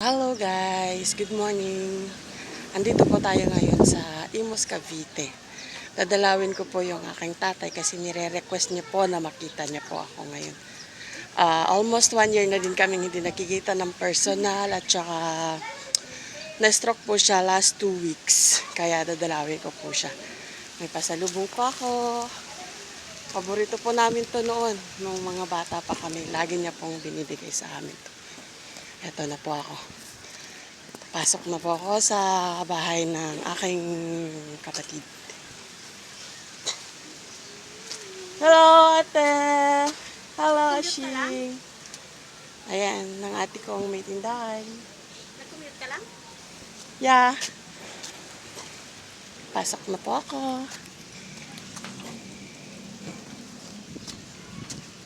Hello guys, good morning. Andito po tayo ngayon sa Imus, Cavite. Dadalawin ko po yung aking tatay kasi nire-request niya po na makita niya po ako ngayon. Almost 1 year na din kami hindi nakikita ng personal at saka na-stroke po siya last 2 weeks. Kaya dadalawin ko po siya. May pasalubong pa ako. Paborito po namin to noon nung mga bata pa kami. Lagi niya pong binibigay sa amin to. Eto na po ako. Pasok na po ako sa bahay ng aking kapatid. Hello, ate! Hello, Ashing! Ayan, ng ate kong may tindahan. Nag-commute ka lang? Yeah. Pasok na po ako.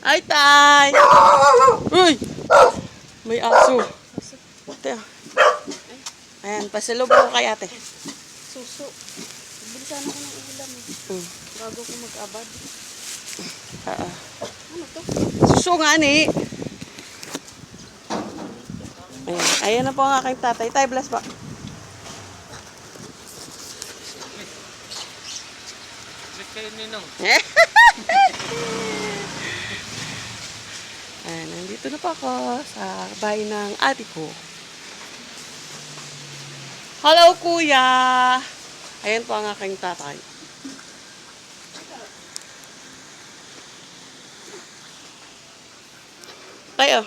Ay, tay! Uy! May aso. Ate, ayan, pasalubong ko kay ate. Suso. Bilisan ako ng ulam eh. Bago ko mag-abad. Ano to? Suso nga ni. Ayan, ayan na po ang aking tatay. Tay, bless po. Balik kayo ninong. Ayan, nandito na po ako sa bahay ng ate ko. Hello, kuya! Ayan po ang aking tatay. Tayo.